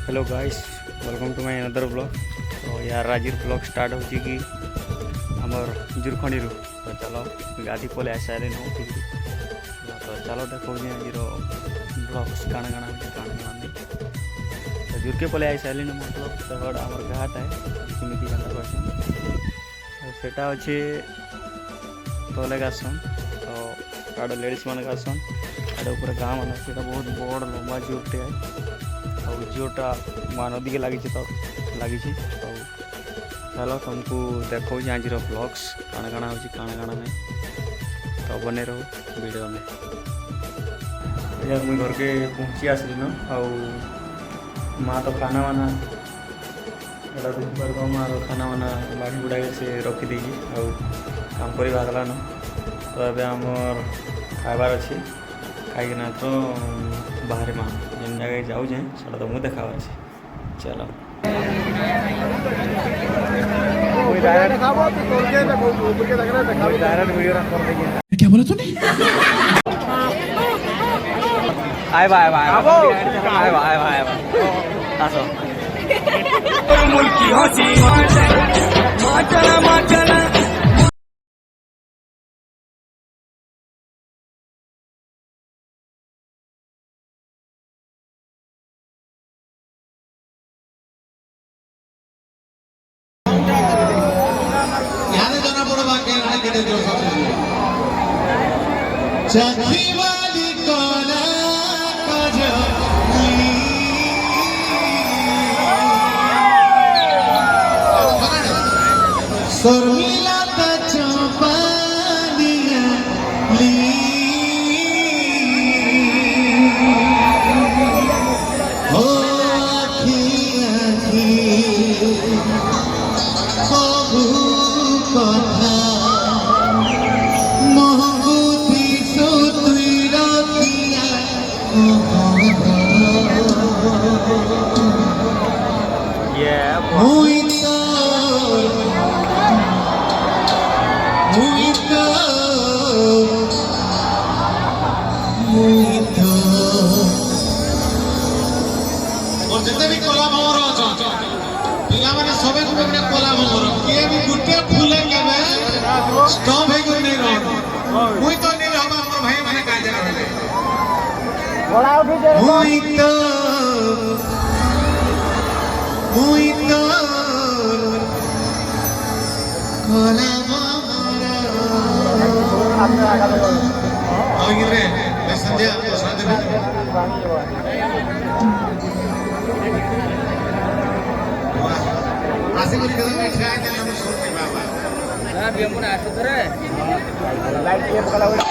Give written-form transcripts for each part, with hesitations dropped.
Hello guys, welcome to my another blog. तो यार आज ब्लॉग स्टार्ट हो कि आमर जुरखंडी रू। तो चलो गाधी पले आस सारे नो तो चलो देखो आज ब्लॉग्स काण काण काण काण तो जुरके पले आई सारे मतलब तो आमर घाट है किमिति जाना क्वेश्चन तो सेटा अच्छे तले गासन तो आड़ लेडीज मान गासन आड़ ऊपर गाँ मान बहुत बड़ लंबा जुरटे है और जिओटा माँ नदी के लगी तो लगी तो चलो तुमको देखो आज ब्लॉग्स काण काण हो काण काण नहीं तो बने रहो वीडियो में। यार मुझे घर के पहुँची आसली न माँ तो खाना वाना एटा देखिपार माँ खाना वाना बाढ़ी बुढ़ा से रखीदे और काम कर बाहरला न तो ये आमर खाबार अच्छी खाईना तो बाहर माँ जेन जगह जाऊे से तो मुझे देखा चलो क्या बोला तूने? आए भाई भाई आए भाई भाई आसो मुल्की हंसी माचला माचला चखी वाली कोला कजली शर्मिला त चौपानिया ली हो आखी आखी कबू कथा और जितने भी कोला भंवर अच्छा पिला माने सबे को अपने कोला भंवर किए भी गुटे फूले के में स्टॉप है कोई नहीं रहो मुई तो नहीं रहबा हमर भाई माने का जगह है बड़ा उठी जे मुई तो कोला भंवर आगे रे संध्या आसे को कदम बैठ आए थे हम सुन के बाबा ना भी हमने आसे रे लाइट के बगल में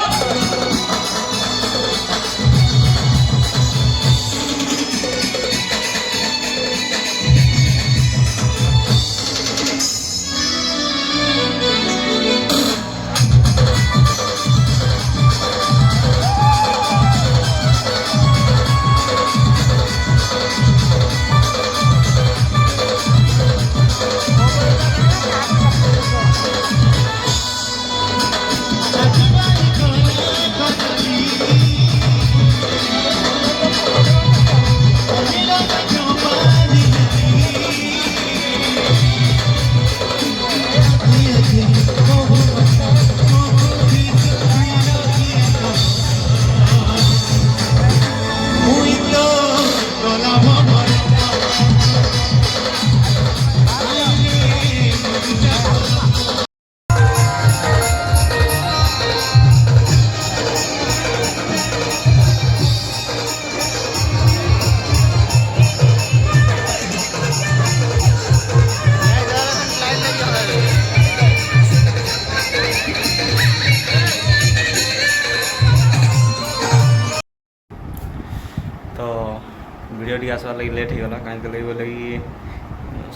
वीडियो टी आसवार लगी लेट होगा कहीं बोले कि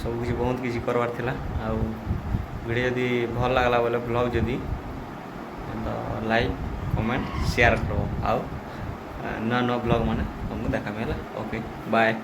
सब किसी बहुत किसी करवार थिला आउ वीडियो यदि भल लगला बोले ब्लॉग जदि तो लाइक कमेंट शेयर करो आउ नया नया ब्लॉग मैंने तुमको देखा मिला। Okay bye.